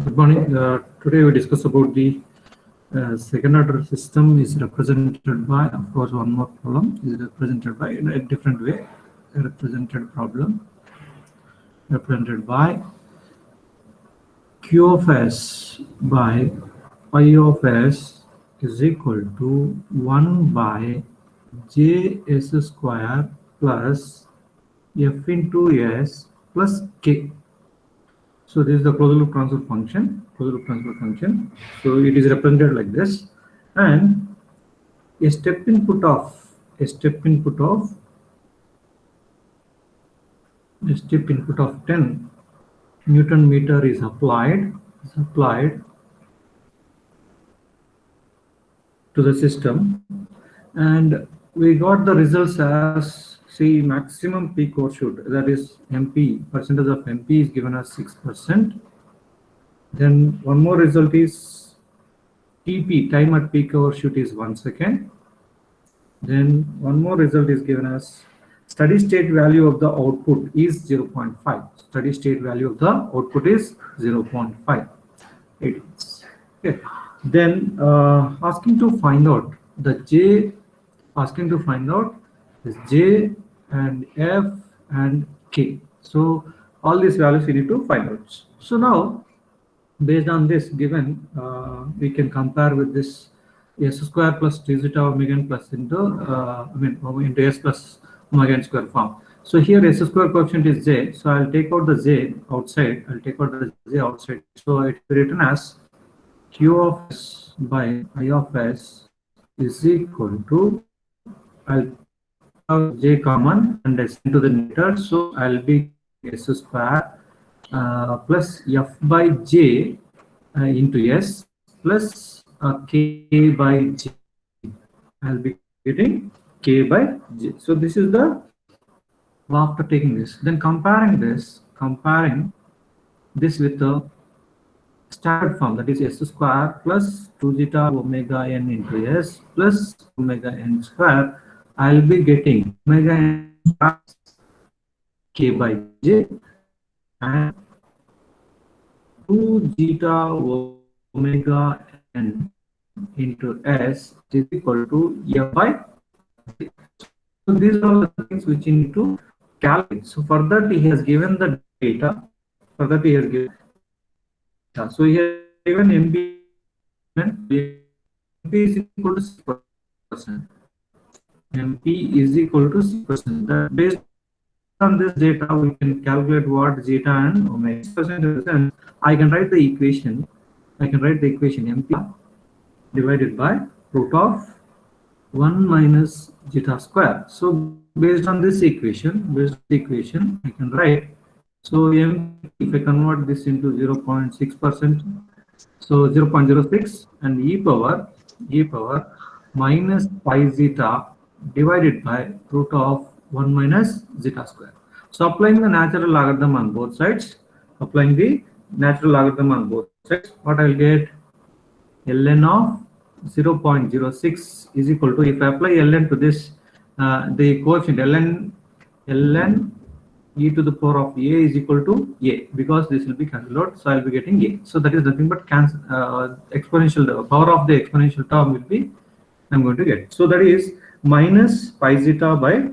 Good morning. Today we discuss about the second order system is represented by, of course, one more problem is represented by in a different way. A represented problem represented by Q of S by Pi of S is equal to 1 by Js square plus F into S plus K. So this is the closed loop transfer function. So it is represented like this, and a step input of 10 Newton meter is applied to the system, and we got the results as, see, maximum peak overshoot, that is MP, percentage of MP is given as 6%. Then one more result is TP, time at peak overshoot, is 1 second. Then one more result is given as steady state value of the output is 0.5. Steady state value of the output is 0.5. Okay. Then asking to find out the J, is J and F and K. So all these values we need to find out. So now, based on this given, we can compare with this S square plus T zeta omega n plus into into S plus omega n square form. So here S square coefficient is J, so I'll take out the J outside. So it will be written as Q of S by I of S is equal to, I'll have J common and S into the numerator, so I'll be S square plus F by J into S plus K by J. I'll be getting K by J. So this is the, after taking this, then comparing this with the standard form, that is S square plus 2 zeta omega n into S plus omega n square, I'll be getting omega n K by J and 2 zeta omega n into S is equal to F by J. So these are all the things which you need to calculate. So for that he has given the data. So he has given MP is equal to 6%. MP is equal to 6%. That based on this data, we can calculate what zeta and omega. 6% I can write the equation. MP divided by root of 1 minus zeta square. So based on this equation, I can write. So if I convert this into 0.6%, so 0.06, and e power minus pi zeta divided by root of 1 minus zeta square. So applying the natural logarithm on both sides, what I'll get, ln of 0.06 is equal to, if I apply ln to this, the coefficient ln e to the power of a is equal to a, because this will be cancelled out, so I'll be getting a. So that is nothing but exponential, the power of the exponential term will be, I'm going to get. So that is minus pi zeta by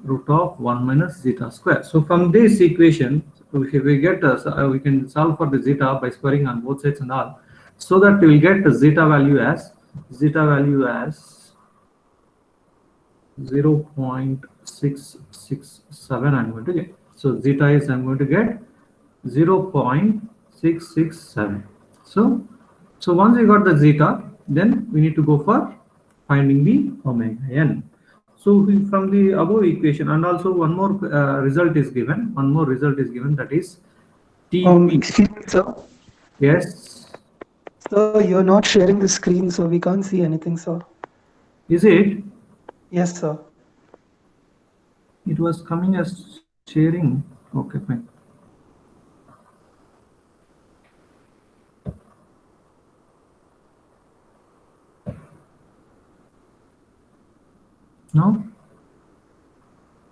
root of 1 minus zeta square. So from this equation, if we get we can solve for the zeta by squaring on both sides and all, so that we will get the zeta value as 0.667 I'm going to get. So zeta is, I'm going to get 0.667. So once we got the zeta, then we need to go for finding the omega n. So from the above equation, and also one more result is given. That is TP. Excuse me, sir. Yes. Sir, you're not sharing the screen, so we can't see anything, sir. Is it? Yes, sir. It was coming as sharing. Okay, fine.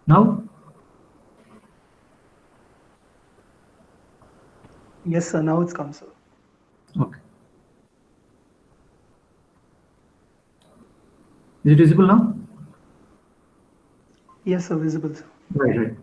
Now Yes, sir. Now it's come, sir. Okay. Is it visible now? Yes, sir. Visible, sir. Right, right.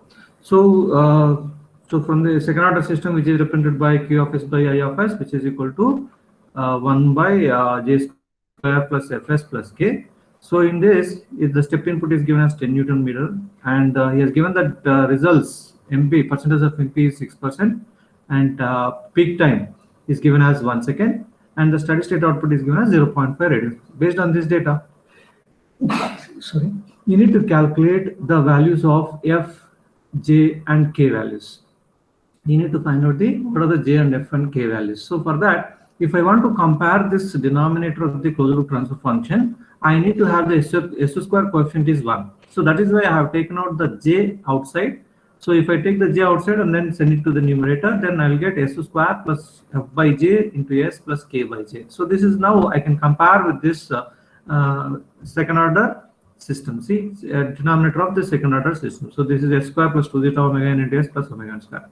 So, so from the second order system, which is represented by Q of S by I of S, which is equal to 1 by J square plus Fs plus K. So in this, if the step input is given as 10 Newton meter, and he has given that results MP, percentage of MP is 6%, and peak time is given as 1 second, and the steady state output is given as 0.5 radians. Based on this data, sorry, you need to calculate the values of F, J, and K values. You need to find out what are the J and F and K values. So for that, if I want to compare this denominator of the closed loop transfer function, I need to have the S square coefficient is 1. So that is why I have taken out the J outside. So if I take the J outside and then send it to the numerator, then I will get S square plus F by J into S plus K by J. So this is now I can compare with this second order system. See, denominator of the second order system. So this is S square plus 2 zeta omega n into S plus omega n square.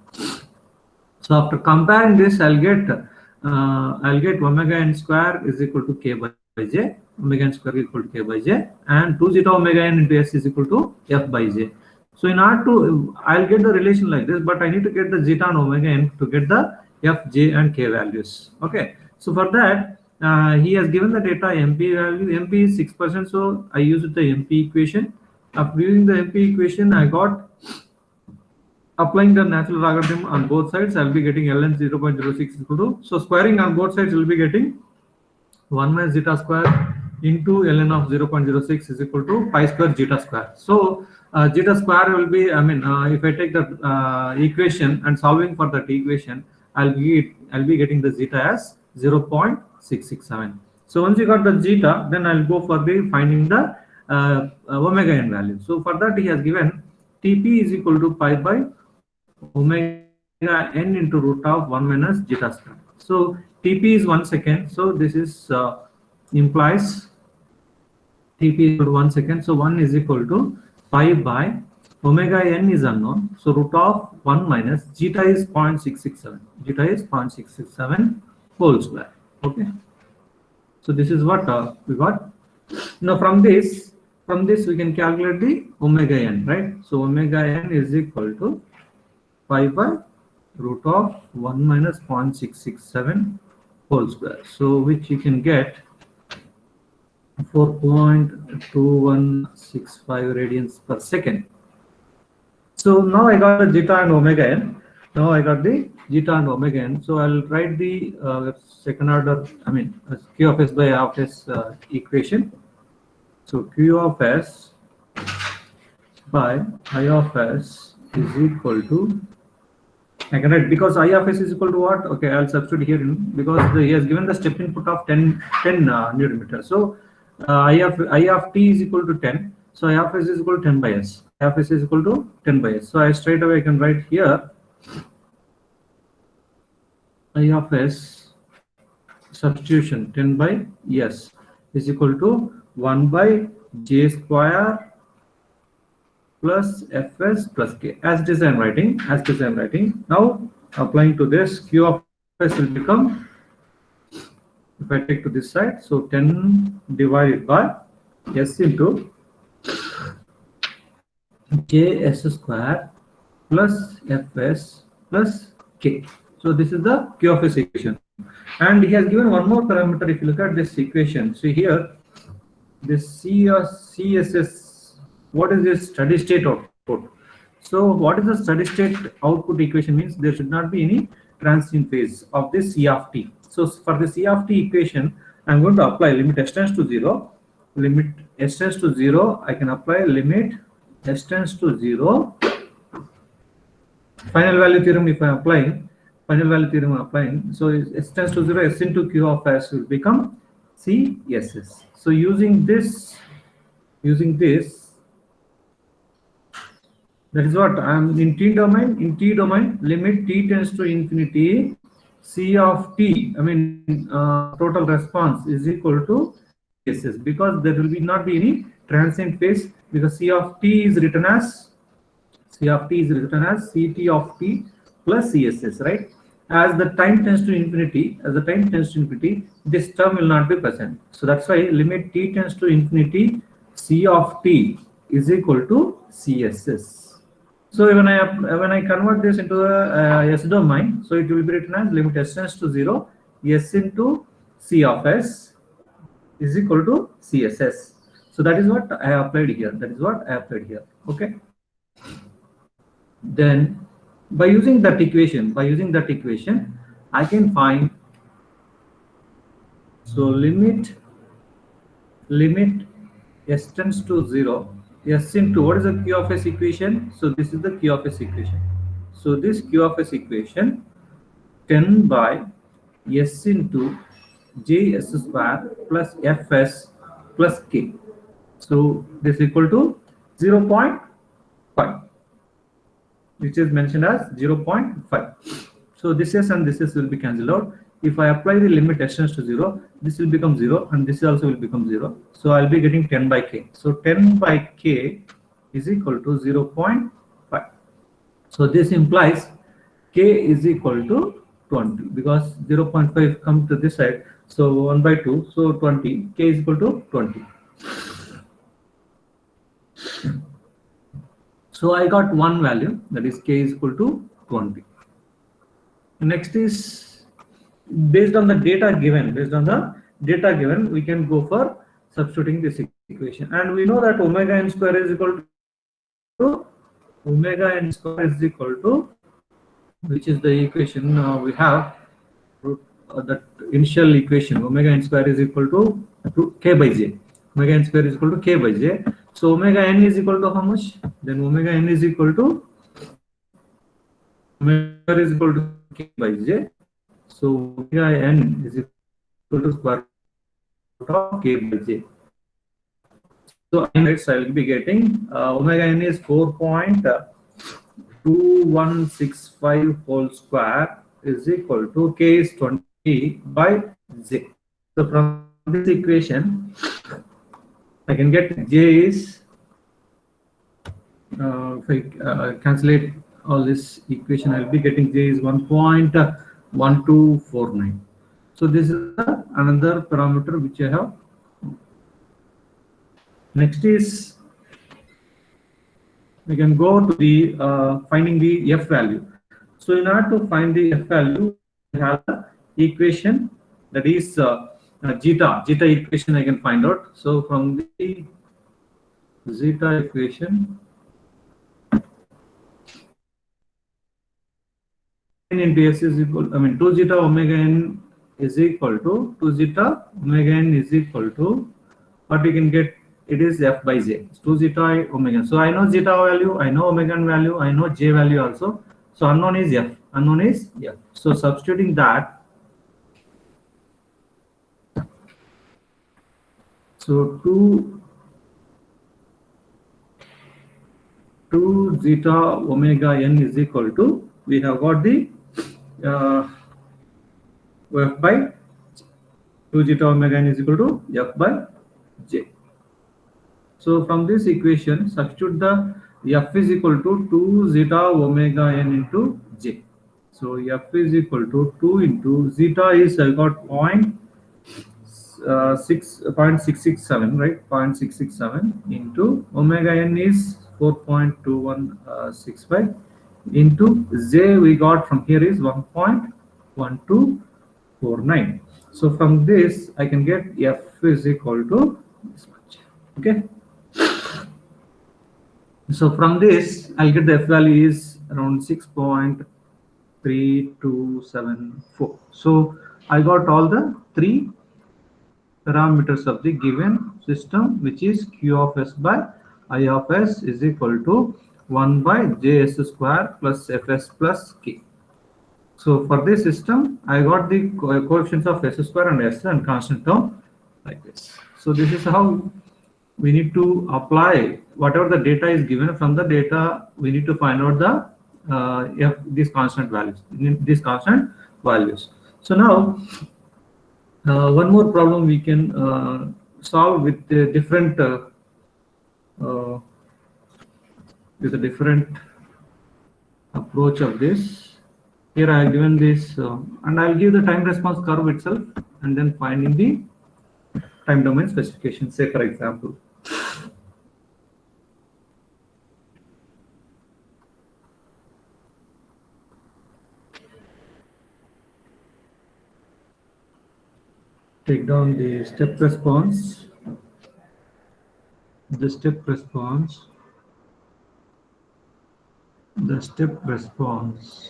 So after comparing this, I'll get omega n square is equal to K by J, omega n square is equal to K by J, and 2 zeta omega n into S is equal to F by J. So in order to, I'll get the relation like this, but I need to get the zeta and omega n to get the F, J, and K values. Okay. So for that, he has given the data MP value. MP is 6%, so I used the MP equation. After using the MP equation, I got, applying the natural logarithm on both sides, I'll be getting ln 0.06 equal to, so squaring on both sides will be getting 1 minus zeta square into ln of 0.06 is equal to pi square zeta square. So zeta square will be, I mean, if I take the equation and solving for that equation, I'll be getting the zeta as 0.667. So once you got the zeta, then I'll go for the finding the omega n value. So for that, he has given Tp is equal to pi by omega n into root of 1 minus zeta square. So Tp is 1 second. So this is implies Tp is equal to 1 second. So 1 is equal to pi by omega n is unknown. So root of 1 minus zeta is 0.667. Zeta is 0.667 whole square. Okay. So this is what we got. Now from this we can calculate the omega n, right? So omega n is equal to pi by root of 1 minus 0.667 whole square. So which you can get 4.2165 radians per second. So now I got the zeta and omega n. Now I got the zeta and omega n. So I'll write the second order, I mean, Q of S by I of S equation. So Q of S by I of S is equal to, I can write, because I of S is equal to what? Okay, I'll substitute here because he has given the step input of 10 Newton meter. So I of T is equal to 10. So I of S is equal to 10 by S. I of S is equal to 10 by S. So I straight away can write here I of S substitution 10 by S is equal to 1 by J square plus Fs plus K, as it is I'm writing. Now applying to this, Q of S will become, if I take to this side, so 10 divided by S into Ks square plus Fs plus K. So this is the Q of S equation. And he has given one more parameter. If you look at this equation, see here, this CSS, what is this steady state output? So what is the steady state output equation means? There should not be any transient phase of this C of t. So for the C of t equation, I'm going to apply limit s tends to 0. Limit s tends to 0, I can apply limit s tends to 0. Final value theorem, if I'm applying, so s tends to 0, s into Q of S will become CSS. So using this, that is what I'm in T domain. In T domain, limit t tends to infinity, C of t, I mean total response is equal to CSS, because there will not be any transient phase, because C of t is written as CT of t plus CSS, right? as the time tends to infinity, this term will not be present. So that's why limit t tends to infinity, c of t is equal to CSS. So when I convert this into a S domain, so it will be written as limit s tends to 0, s into c of s is equal to CSS. So that is what I applied here. Okay. Then by using that equation, I can find, so limit s tends to 0, s into, what is the q of s equation? So this is the q of s equation. So this q of s equation 10 by s into js square plus fs plus k. So this is equal to 0.5, which is mentioned as 0.5. So this is and this is will be cancelled out. If I apply the limit s tends to 0, this will become 0 and this also will become 0. So I'll be getting 10 by k. So 10 by k is equal to 0.5. So this implies k is equal to 20 because 0.5 comes to this side. So 1 by 2, so 20, k is equal to 20. So I got one value, that is k is equal to 20. Next is based on the data given. We can go for substituting this equation, and we know that omega n square is equal to which is the equation we have. That initial equation omega n square is equal to k by j. Omega n square is equal to k by j. So omega n is equal to how much? Then omega n is equal to k by j. So omega n is equal to square root of k by j. So I will be getting omega n is 4.2165 whole square is equal to k is 20 by j. So from this equation, I can get j is, if I calculate all this equation, I'll be getting j is 1.1249. So this is another parameter which I have. Next is we can go to the finding the f value. So in order to find the f value, we have the equation, that is zeta equation I can find out. So from the zeta equation, n into s is equal, 2 zeta omega n is equal to what we can get, it is f by j, 2 zeta omega. So I know zeta value, I know omega n value, I know j value also. So unknown is f. So substituting that, so 2 zeta omega n is equal to, we have got the f by 2 zeta omega n is equal to f by j. So from this equation, substitute the f is equal to 2 zeta omega n into j. So f is equal to 2 into zeta is I got 0.667, right? 0.667 into omega n is 4.2165 into j we got from here is 1.1249. So from this I can get f is equal to this much. Okay. So from this I'll get the f value is around 6.3274. So I got all the three parameters of the given system, which is q of s by I of s is equal to 1 by js square plus fs plus k. So for this system, I got the coefficients of s square and s and constant term like this. So this is how we need to apply whatever the data is given. From the data, we need to find out the these constant values. So now one more problem we can solve with a different approach of this. Here I have given this, and I'll give the time response curve itself, and then finding the time domain specification. Say for example, take down the step response. The step response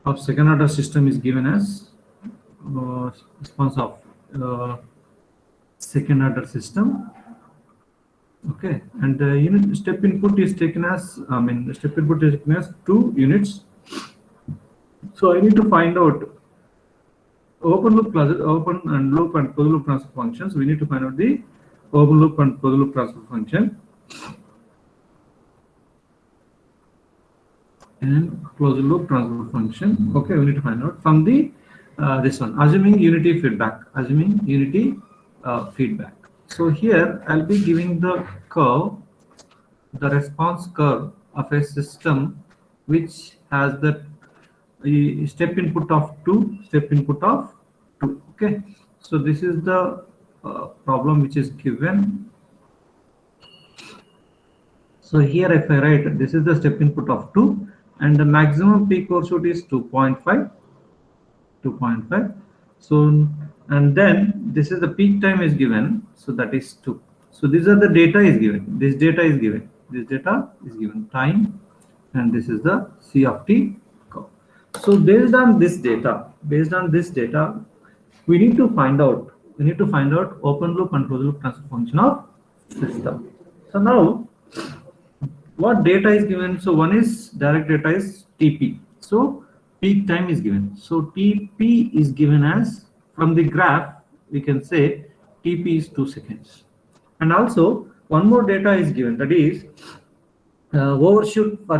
of second order system is given as response of second order system. Okay, and the unit step input is taken as, the step input is taken as 2 units. So I need to find out open loop and loop and closed loop transfer functions. We need to find out the open loop and closed loop transfer function and closed loop transfer function. Okay, we need to find out from the this one, assuming unity feedback. So here I'll be giving the curve, the response curve of a system which has the step input of 2, step input of 2. Okay, so this is the problem which is given. So here if I write, this is the step input of 2 and the maximum peak overshoot is 2.5. So, and then this is the peak time is given, so that is 2. So these are the data is given, this data is given, time, and this is the C of t curve. So based on this data, we need to find out open loop and closed loop transfer function of system. So now what data is given? So one is direct data is TP. So peak time is given. So TP is given as, from the graph we can say TP is 2 seconds. And also one more data is given, that is overshoot for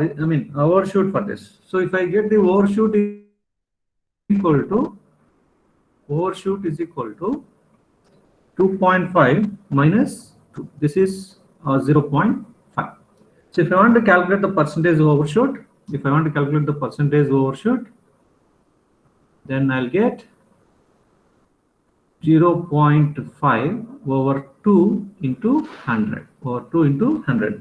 this. So if I get the overshoot is equal to 2.5 minus 2. This is 0.5. So if I want to calculate the percentage overshoot, then I'll get 0.5 over 2 into 100,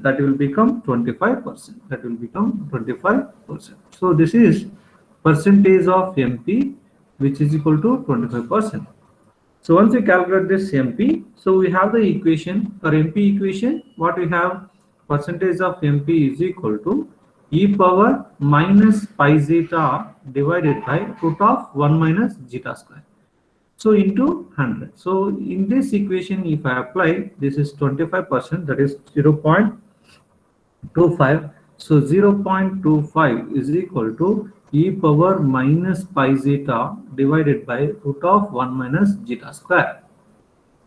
that will become 25%. So this is percentage of MP, which is equal to 25%. So once we calculate this MP, so we have the equation for MP equation. What we have, percentage of MP is equal to e power minus pi zeta divided by root of 1 minus zeta square. So into 100. So in this equation, if I apply, this is 25%, that is 0.25. So 0.25 is equal to e power minus pi zeta divided by root of 1 minus zeta square.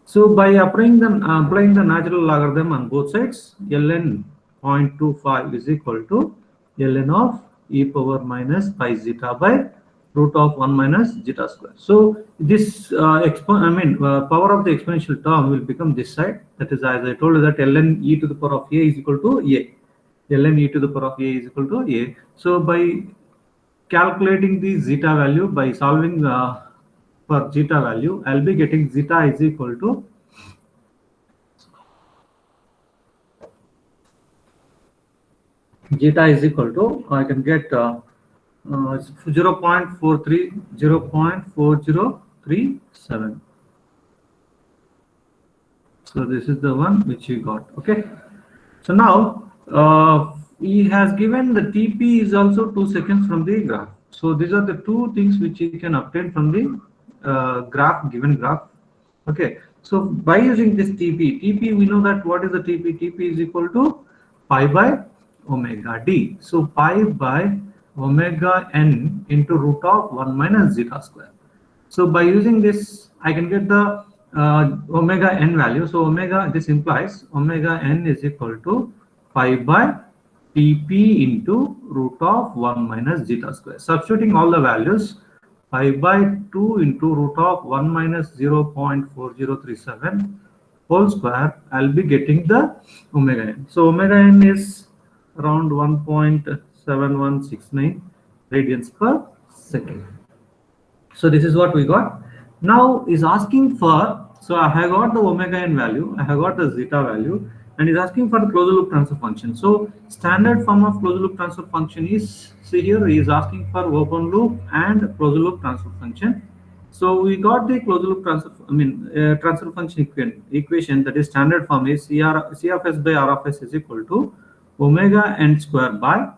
So by applying the natural logarithm on both sides, ln 0.25 is equal to ln of e power minus pi zeta by root of 1 minus zeta square. So this power of the exponential term will become this side. That is, as I told you, that ln e to the power of a is equal to a. So by calculating the zeta value, by solving for zeta value, I'll be getting zeta is equal to I can get 0.4037. So this is the one which we got. Okay, so now he has given the TP is also 2 seconds from the graph. So these are the two things which you can obtain from the given graph. Okay, so by using this TP, we know that what is the TP? TP is equal to pi by omega d. So pi by omega n into root of 1 minus zeta square. So by using this, I can get the omega n value. So this implies omega n is equal to pi by TP into root of 1 minus zeta square. Substituting all the values, pi by 2 into root of 1 minus 0.4037 whole square, I'll be getting the omega n. So omega n is around 1.7169. radians per second. So this is what we got. Now is asking for, so I have got the omega n value, I have got the zeta value, and is asking for the closed loop transfer function. So standard form of closed loop transfer function is, see here, he is asking for open loop and closed loop transfer function. So we got the closed loop transfer, transfer function equation, that is standard form is C of s by R of s is equal to omega n square by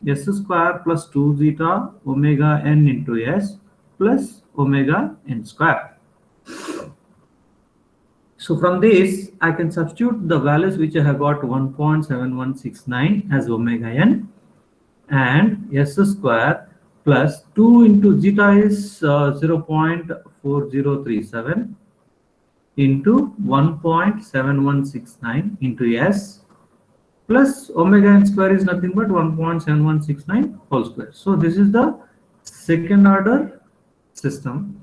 s square plus 2 zeta omega n into s plus omega n square. So from this, I can substitute the values which I have got 1.7169 as omega n, and s square plus 2 into zeta is 0.4037 into 1.7169 into s plus omega n square is nothing but 1.7169 whole square. So this is the second order system,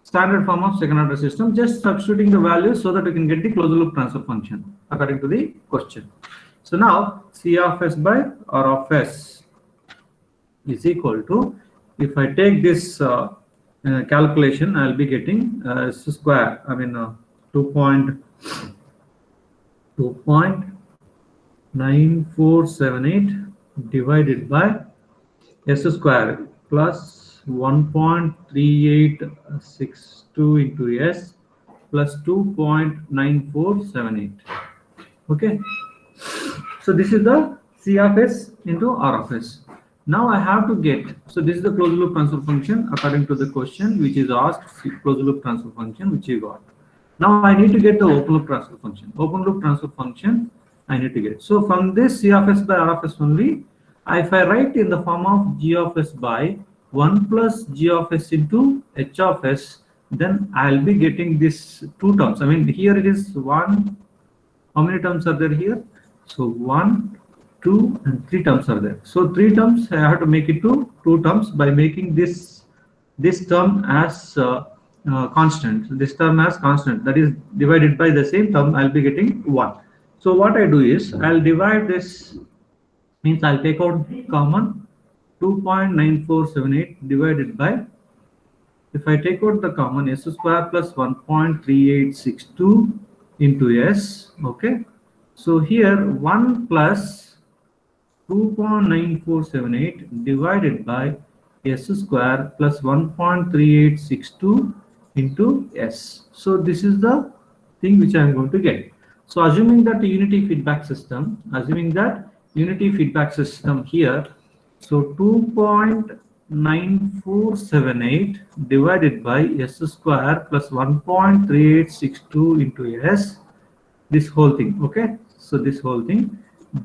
standard form of second order system, just substituting the values so that we can get the closed loop transfer function according to the question. So now C of s by R of s is equal to, if I take this calculation, I'll be getting s square, 2.9478 divided by s square plus 1.3862 into s plus 2.9478. Okay, so this is the C of s into R of s. Now I have to get, so this is the closed loop transfer function according to the question which is asked, closed loop transfer function which you got. Now I need to get the open loop transfer function. Open loop transfer function I need to get. So from this C of s by R of s only, if I write in the form of g of s by 1 plus g of s into h of s, then I'll be getting this two terms. Here it is 1. How many terms are there here? So 1, 2, and 3 terms are there. So 3 terms I have to make it to 2 terms by making this term as constant. This term as constant, that is divided by the same term, I'll be getting 1. So what I do is I'll divide this, means I'll take out common 2.9478 divided by, if I take out the common, s square plus 1.3862 into s. Okay, so here 1 plus 2.9478 divided by s square plus 1.3862 into s. So this is the thing which I am going to get. So assuming that the unity feedback system, here, so 2.9478 divided by s square plus 1.3862 into s, this whole thing. Okay, so this whole thing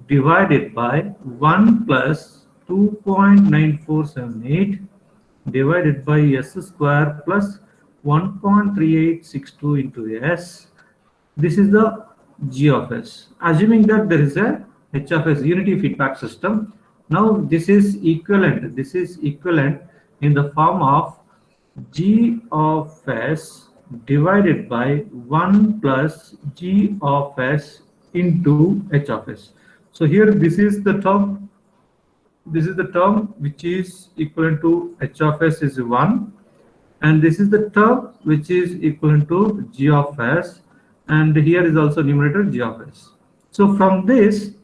divided by 1 plus 2.9478 divided by s square plus 1.3862 into s. This is the g of s, assuming that there is a h of s unity feedback system. Now this is equivalent in the form of g of s divided by 1 plus g of s into h of s. So here this is the term which is equivalent to h of s is 1, and this is the term which is equivalent to g of s, and here is also numerator g of s. So from this,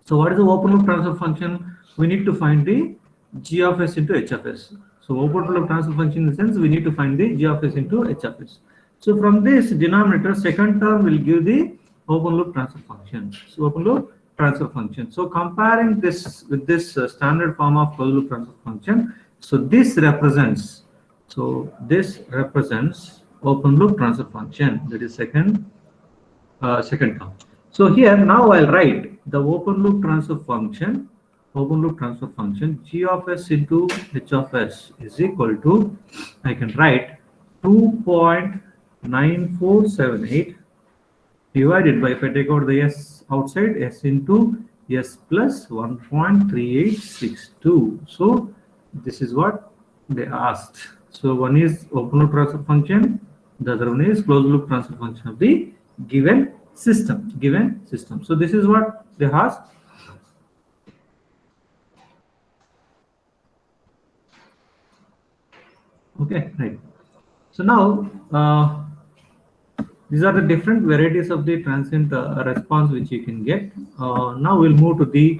so what is the open loop transfer function? We need to find the g of s into h of s. So open loop transfer function in the sense we need to find the g of s into h of s. So from this denominator, second term will give the open loop transfer function. So open loop transfer function. So comparing this with this standard form of closed loop transfer function, so this represents open loop transfer function, that is second term. So here now I'll write the open loop transfer function g of s into h of s is equal to, I can write 2.9478 divided by, if I take out the s outside, s into s plus 1.3862. So this is what they asked. So one is open loop transfer function, the other one is closed loop transfer function of the given system. So this is what they asked. Okay, right. So now these are the different varieties of the transient response which you can get. Now we'll move to the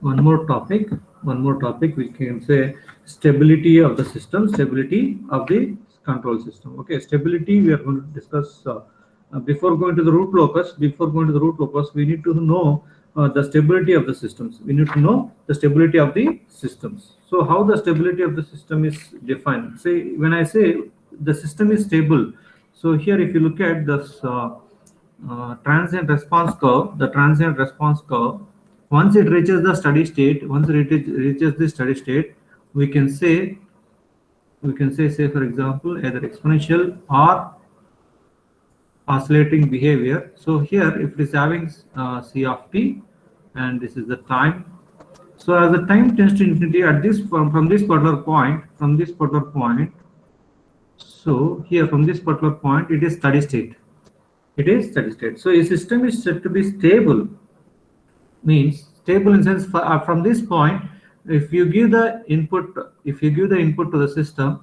one more topic we can say stability of the system, stability of the control system. Okay, stability we are going to discuss before going to the root locus. Before going to the root locus, we need to know the stability of the systems. We need to know the stability of the systems. So how the stability of the system is defined? Say when I say the system is stable, so here if you look at this transient response curve, the transient response curve, once it reaches the steady state, once it reaches the steady state, we can say, say for example, either exponential or oscillating behavior. So here, if it is having c of t, and this is the time. So as the time tends to infinity at this from this particular point, so here from this particular point, it is steady state. It is steady state. So a system is said to be stable, means stable in sense from this point, if you give the input, to the system,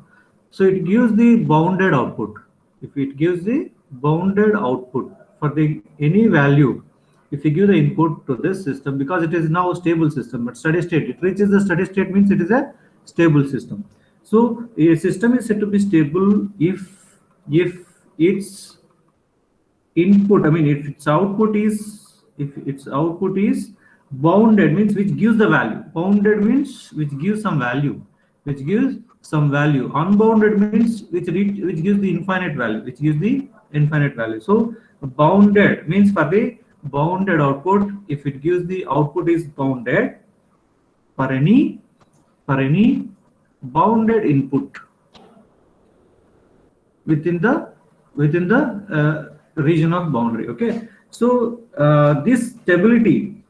so it gives the bounded output. If it gives the bounded output for the any value, if you give the input to this system, because it is now a stable system, but steady state, it reaches the steady state means it is a stable system. So a system is said to be stable if its input, I mean if its output is bounded, means which gives the value. Bounded means which gives some value, unbounded means which gives the infinite value, so bounded means for the bounded output, if it gives the output is bounded for any bounded input within the region of boundary. Okay, so this stability,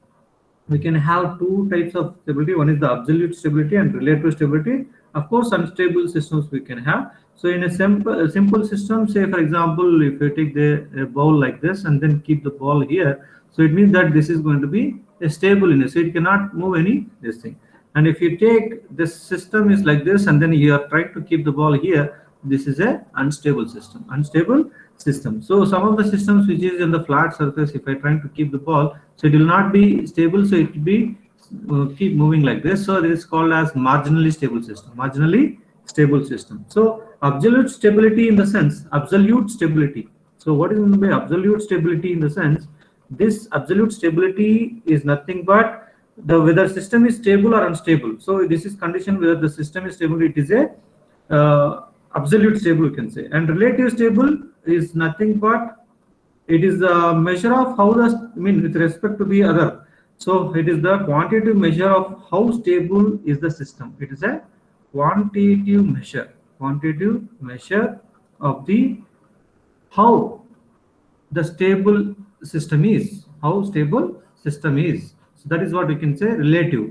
we can have two types of stability. One is the absolute stability and relative stability. Of course, unstable systems we can have. So in a simple system, say for example, if you take a ball like this and then keep the ball here, so it means that this is going to be a stable in it, so it cannot move any this thing. And if you take this system is like this and then you are trying to keep the ball here, this is a unstable system. So some of the systems which is in the flat surface, if I trying to keep the ball, so it will not be stable, so it will be keep moving like this. So this is called as marginally stable system. So absolute stability in the sense, absolute stability. So what is meant by absolute stability in the sense, this absolute stability is nothing but the whether system is stable or unstable. So this is condition whether the system is stable, it is a absolute stable you can say. And relative stable is nothing but it is the measure of how the, I mean with respect to the other. So it is the quantitative measure of how stable is the system. It is a quantitative measure of the how the stable system is, so that is what we can say relative.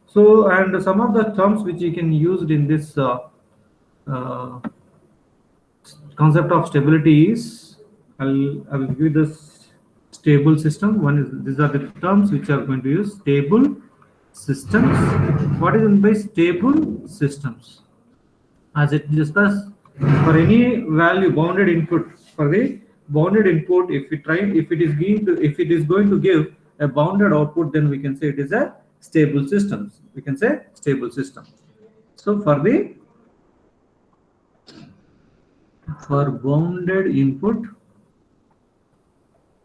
So and some of the terms which you can use in this uh, concept of stability is, I will give this stable system. One is, these are the terms which are going to use stable systems. What is meant by stable systems? As it discussed, for any value bounded input, if it is going to give a bounded output, then we can say it is a stable system. So for bounded input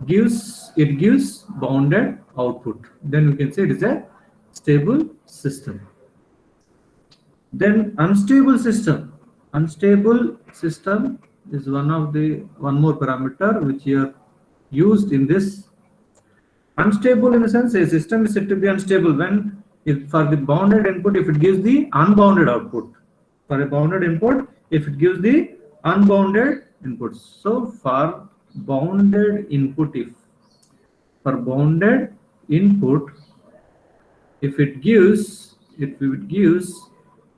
gives bounded output, then we can say it is a stable system. Then unstable system is one more parameter which here used in this. Unstable in the sense a system is said to be unstable when, if for the bounded input, if it gives the unbounded output. For a bounded input, if it gives the unbounded inputs. So for bounded input, if it gives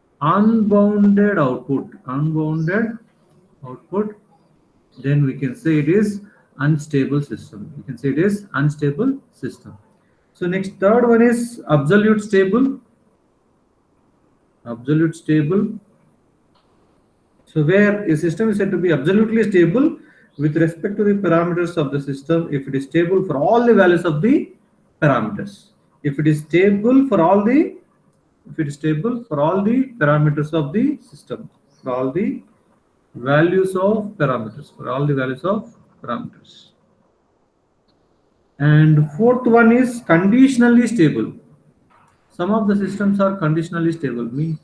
unbounded output, then we can say it is unstable system. So next, third one is absolute stable. Absolute stable. So where a system is said to be absolutely stable with respect to the parameters of the system if it is stable for all the values of the parameters. If it is stable for all the parameters of the system, for all the values of parameters. And fourth one is conditionally stable. Some of the systems are conditionally stable, mean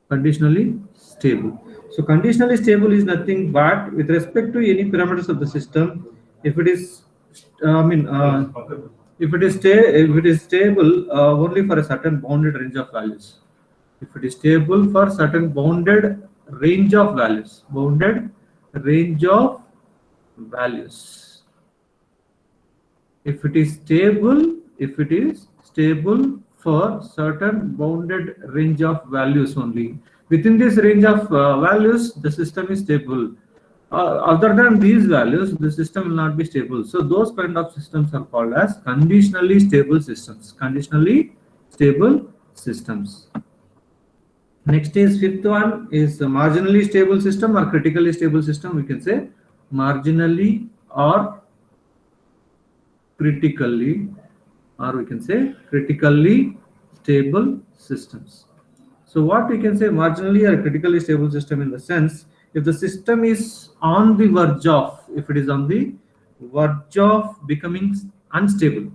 conditionally stable. So conditionally stable is nothing but with respect to any parameters of the system, if it is, if it is stable only for a certain bounded range of values. If it is stable for certain bounded range of values, if it is stable for certain bounded range of values only. Within this range of values, the system is stable. Other than these values, the system will not be stable. So those kind of systems are called as conditionally stable systems. Next is fifth one is a marginally stable system or critically stable system. We can say marginally or critically, or we can say critically stable systems. So what we can say marginally or critically stable system in the sense, if the system is on the verge of, if it is on the verge of becoming unstable,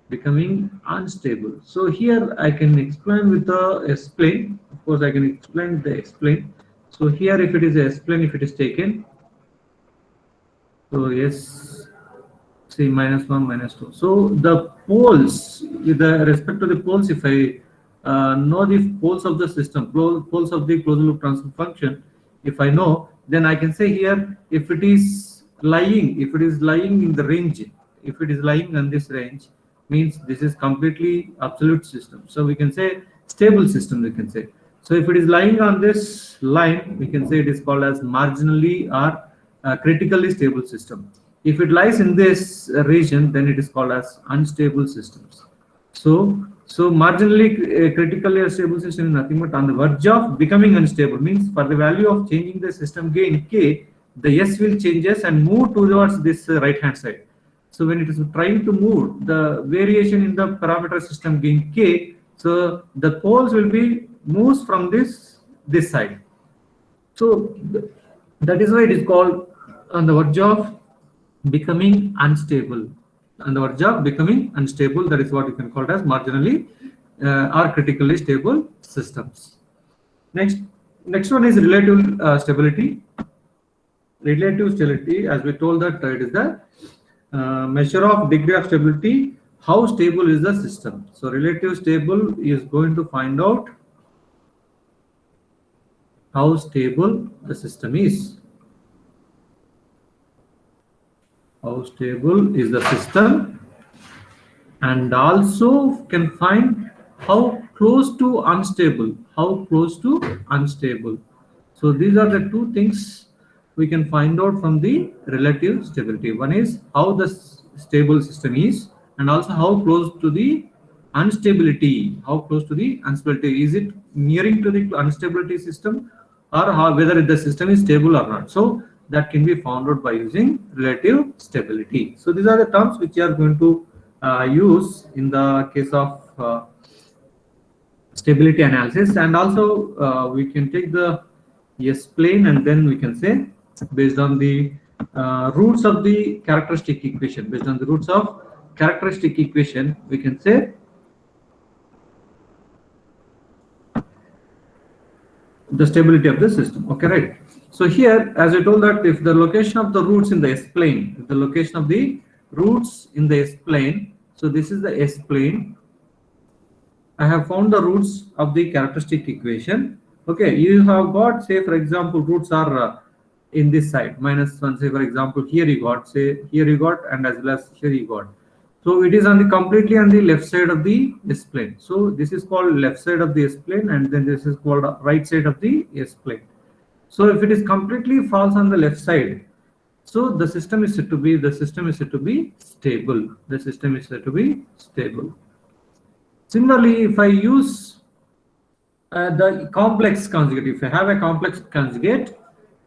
becoming unstable. So here I can explain with the S-plane. Of course, I can explain the S-plane. So here, if it is a S-plane, if it is taken, so yes, say -1, -2. So the poles, with respect to the poles, if I know the poles of the system, poles of the closed loop transfer function, if I know, then I can say here, if it is lying in the range, if it is lying on this range, means this is completely absolute system. So we can say stable system, we can say. So if it is lying on this line, we can say it is called as marginally or critically stable system. If it lies in this region, then it is called as unstable systems. So marginally critically unstable system is nothing but on the verge of becoming unstable, means for the value of changing the system gain k, the S will changes and move towards this right hand side. So when it is trying to move, the variation in the parameter system gain k, so the poles will be moves from this side. So that is why it is called on the verge of becoming unstable. That is what you can call as marginally or critically stable systems. Next one is relative stability. Relative stability, as we told that it is the measure of degree of stability, how stable is the system. So relative stable is going to find out how stable the system is. How stable is the system, and also can find how close to unstable. So these are the two things we can find out from the relative stability. One is how the stable system is, and also how close to the instability. Is it nearing to the instability system, or whether the system is stable or not? So that can be found out by using relative stability. So these are the terms which you are going to use in the case of stability analysis. And also we can take the S-plane, and then we can say based on the roots of the characteristic equation, we can say the stability of the system. Okay, right? So here, as I told that if the location of the roots in the S-plane, so this is the S-plane. I have found the roots of the characteristic equation. Okay, you have got, say for example, roots are in this side, -1. Say for example, here you got, and as well as here you got. So it is on the completely on the left side of the S-plane. So this is called left side of the S-plane, and then this is called right side of the S-plane. So if it is completely falls on the left side, So the system is said to be stable. The system is said to be stable. Similarly, if I use the complex conjugate, if I have a complex conjugate,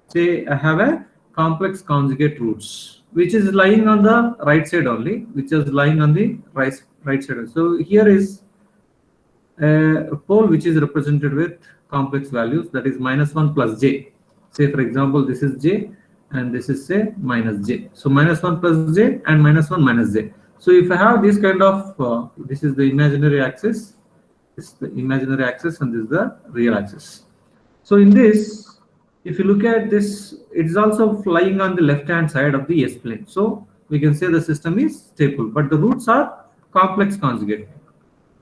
say I have a complex conjugate roots, which is lying on the right side only, which is lying on the right side. So here is a pole which is represented with complex values, that is -1 plus j. Say for example, this is j and this is say minus j. So -1 plus j and -1 minus j. So if I have this kind of this is the imaginary axis, this is the imaginary axis, and this is the real axis. So in this, if you look at this, it is also lying on the left hand side of the S plane. So we can say the system is stable, but the roots are complex conjugate.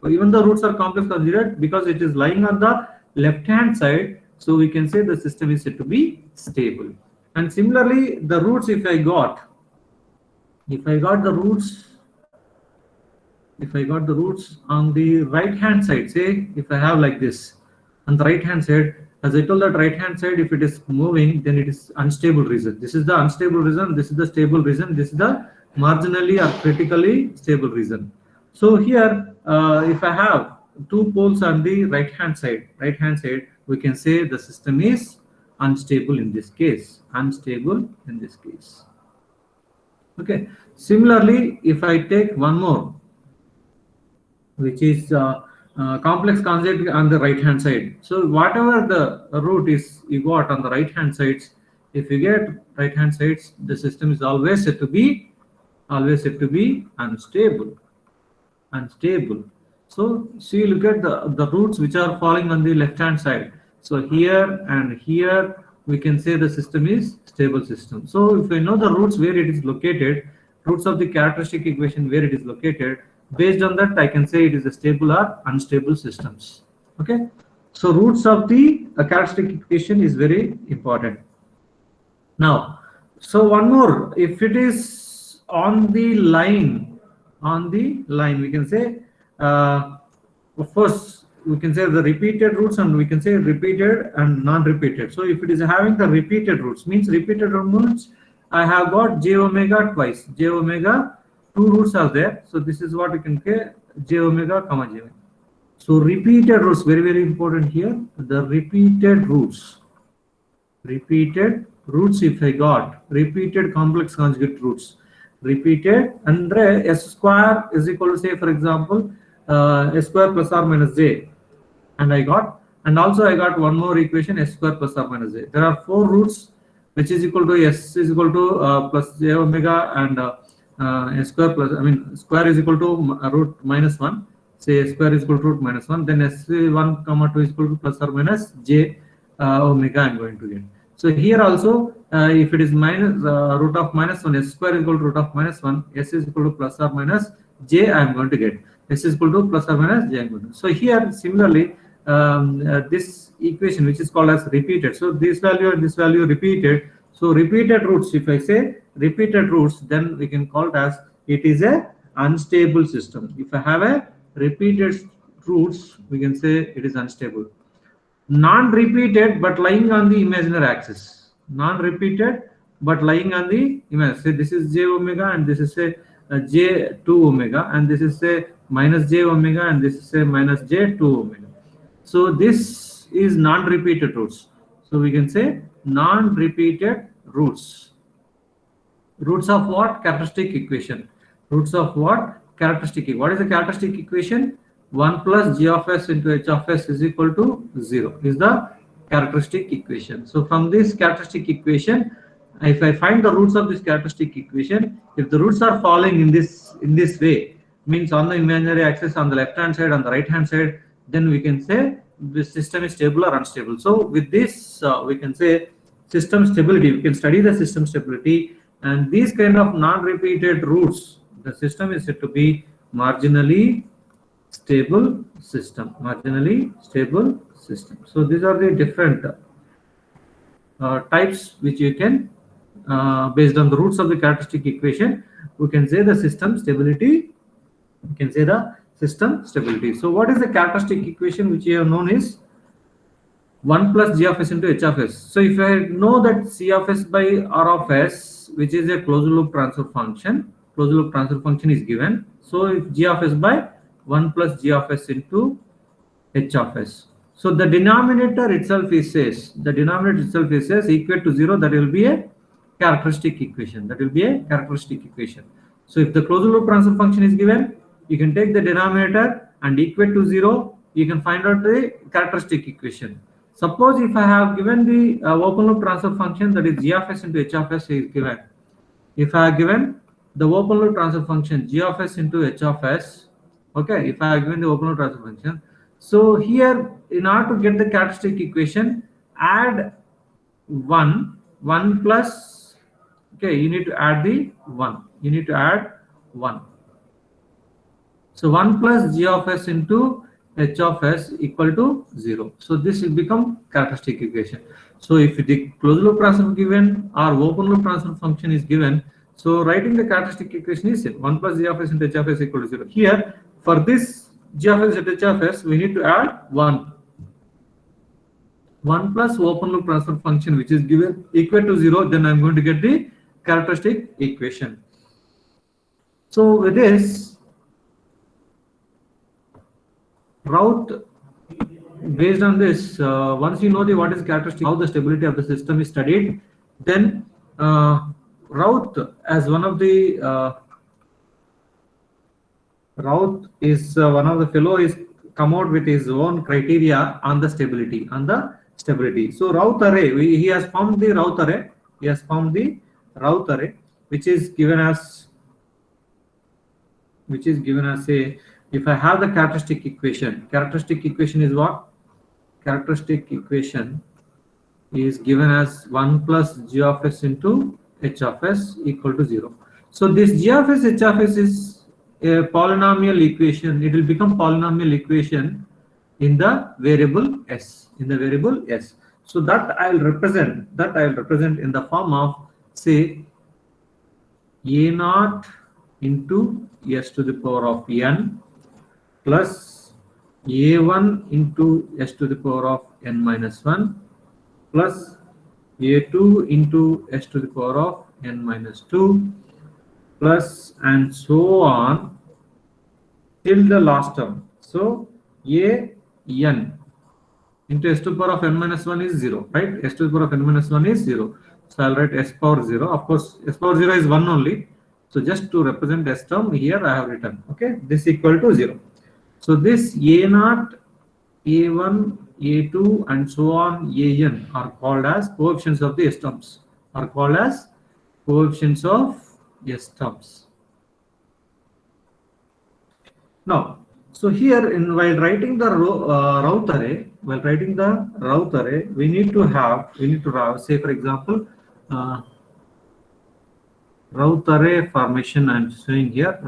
So even the roots are complex conjugate, because it is lying on the left hand side, so we can say the system is said to be stable. And similarly, the roots, if I got the roots on the right hand side, say if I have like this on the right hand side, as I told, that right hand side, if it is moving, then it is unstable region. This is the unstable region, this is the stable region, this is the marginally or critically stable region. So here, if I have two poles on the right hand side, we can say the system is unstable in this case. Okay. Similarly, if I take one more, which is complex conjugate on the right hand side. So whatever the root is you got on the right hand sides, if you get right hand sides, the system is always said to be unstable. So see, look at the roots which are falling on the left hand side. So here and here we can say the system is stable system. So if I know the roots where it is located, roots of the characteristic equation where it is located, based on that I can say it is a stable or unstable systems. Okay, so roots of the characteristic equation is very important. Now, so one more, if it is on the line, we can say of course we can say the repeated roots, and we can say repeated and non-repeated. So if it is having the repeated roots, means repeated roots, I have got j omega twice, j omega, two roots are there. So this is what we can say j omega comma j omega. So repeated roots, very, very important here. The repeated roots, if I got repeated complex conjugate roots, repeated, and s square is equal to, say for example, s square plus or minus j, and also I got one more equation, s square plus or minus j. There are four roots which is equal to s is equal to plus j omega, and s square plus, I mean square is equal to root minus 1. Say s square is equal to root minus 1, then s1 comma 2 is equal to plus or minus j omega I'm going to get. So here also, if it is minus root of minus 1, s square is equal to root of minus 1, s is equal to plus or minus j I am going to get. S is equal to plus or minus j I am going to. So here similarly, this equation which is called as repeated. So this value and this value repeated. So repeated roots, if I say repeated roots, then we can call it as it is a unstable system. If I have a repeated roots, we can say it is unstable. Non-repeated but lying on the imaginary axis. Non-repeated but lying on the imaginary. Say this is j omega, and this is say j2 omega, and this is say minus j omega, and this is say minus j2 omega. So this is non-repeated roots. So we can say non-repeated roots. Roots of what? Characteristic equation. Roots of what? Characteristic. What is the characteristic equation? 1 plus g of s into h of s is equal to 0 is the characteristic equation. So from this characteristic equation, if I find the roots of this characteristic equation, if the roots are falling in this way, means on the imaginary axis, on the left hand side, on the right hand side, then we can say the system is stable or unstable. So with this we can say system stability. We can study the system stability, and these kind of non-repeated roots, the system is said to be marginally stable system. So these are the different types which you can based on the roots of the characteristic equation, we can say the system stability. So what is the characteristic equation which you have known is 1 plus g of s into h of s. So if I know that c of s by r of s, which is a closed loop transfer function, is given. So if g of s by 1 plus g of s into h of s. So the denominator itself is says equal to 0. That will be a characteristic equation. So if the closed loop transfer function is given, you can take the denominator and equate to 0. You can find out the characteristic equation. Suppose if I have given the open loop transfer function, that is g of s into h of s is given. If I have given the open loop transfer function g of s into h of s, okay, if I have given the open loop transfer function, so here in order to get the characteristic equation, add 1 plus, okay, you need to add the 1. So 1 plus g of s into h of s equal to 0. So this will become characteristic equation. So if the closed loop transfer given or open loop transfer function is given, so writing the characteristic equation is 1 plus g of s into h of s equal to 0. Here for this g of s into h of s, we need to add 1 plus open loop transfer function, which is given equal to 0. Then I'm going to get the characteristic equation. So with this, Routh, based on this, once you know what is characteristic, how the stability of the system is studied, then Routh, as one of the Routh is one of the fellow is come out with his own criteria on the stability. So Routh array, he has formed the Routh array. Which is given as a, if I have the characteristic equation is what? Characteristic equation is given as 1 plus g of s into h of s equal to 0. So this g of s, h of s is a polynomial equation. It will become polynomial equation in the variable s. So that I'll represent in the form of, say, a naught into s to the power of n plus a1 into s to the power of n minus 1 plus a2 into s to the power of n minus 2 plus and so on till the last term. So a n into s to the power of n minus 1 is 0, right? S to the power of n minus 1 is 0. So I'll write s power 0. Of course, s power 0 is 1 only. So just to represent s term, here I have written, okay, this equal to 0. So this a naught, a1, a2 and so on an are called as coefficients of the s terms. Now, so here while writing the Routh array, we need to have, say for example, Routh array formation I'm showing here.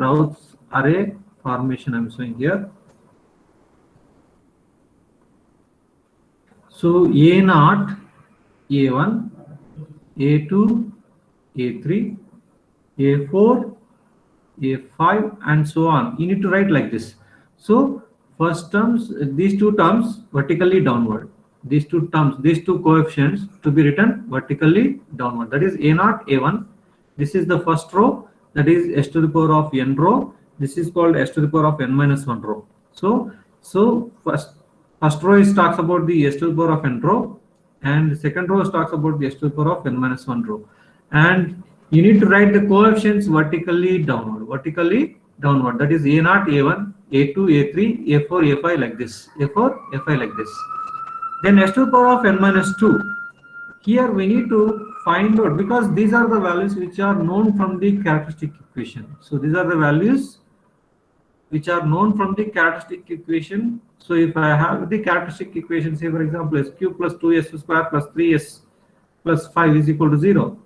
So a naught, a1, a2, a3, a4, a5 and so on. You need to write like this. So first terms, these two terms vertically downward. These two coefficients to be written vertically downward. That is a naught, a1. This is the first row. That is s to the power of n row. This is called s to the power of n minus 1 row. So first row is talks about the s to the power of n row, and the second row talks about the s to the power of n minus 1 row. And you need to write the coefficients vertically downward. That is a naught, a1, a2, a3, a4, a5 like this. Then s to the power of n minus 2. Here we need to find out, because these are the values which are known from the characteristic equation. So these are the values which are known from the characteristic equation. So if I have the characteristic equation, say for example, s cube plus 2s square plus 3s plus 5 is equal to 0.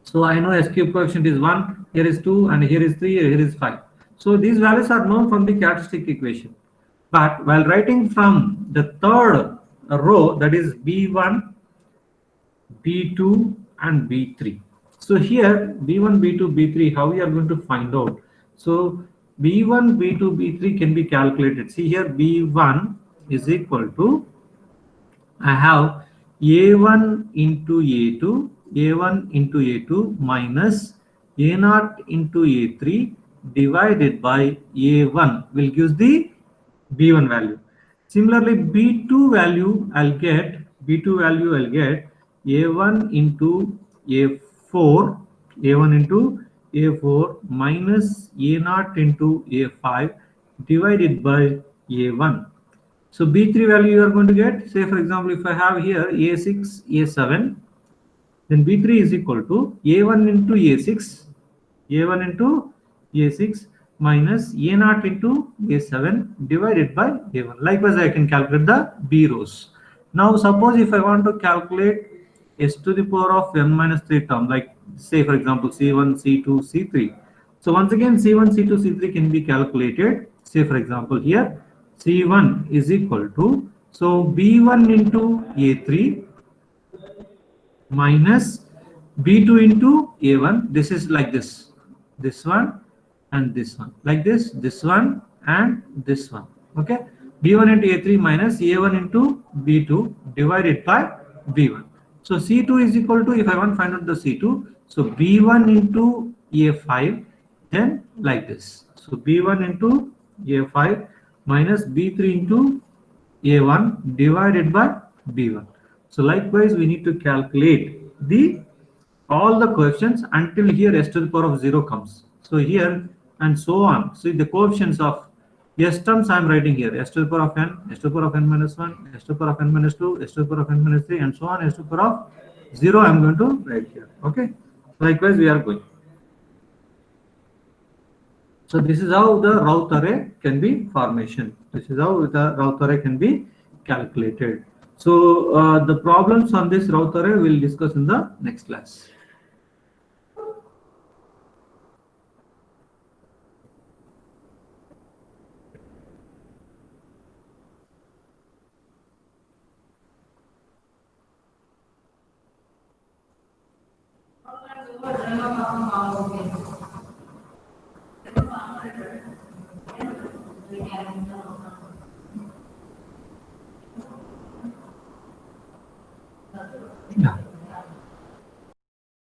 So I know s cube coefficient is 1, here is 2, and here is 3, here is 5. So these values are known from the characteristic equation. But while writing from the third row, that is b1, b2 and b3. So here b1, b2, b3, how we are going to find out? So b1, b2, b3 can be calculated. See here, b1 is equal to I have A1 into A2, A1 into A2 minus A0 into A3 divided by A1 will give the B1 value. Similarly, B2 value I'll get A1 into A4, A1 into A4 minus A0 into A5 divided by A1. So B3 value you are going to get, say for example, if I have here A6, A7, then B3 is equal to A1 into A6, A1 into A6 minus A0 into A7 divided by A1. Likewise, I can calculate the B rows. Now, suppose if I want to calculate s to the power of n minus 3 term, like say for example C1, C2, C3. So once again C1, C2, C3 can be calculated. Say for example here C1 is equal to, so B1 into A3 minus B2 into A1. This is like this one and this one, like this one and this one. Okay, B1 into A3 minus A1 into B2 divided by B1. So C2 is equal to, if I want to find out the C2, so B1 into A5, then like this. So B1 into A5 minus B3 into A1 divided by B1. So likewise, we need to calculate the all the coefficients until here s to the power of 0 comes. So here and so on. See the coefficients of s terms I am writing here, s to the power of n, s to the power of n minus 1, s to the power of n minus 2, s to the power of n minus 3, and so on, s to the power of 0 I am going to write here. Okay. Likewise, we are going. So this is how the Routh array can be formation. This is how the Routh array can be calculated. So the problems on this Routh array we will discuss in the next class.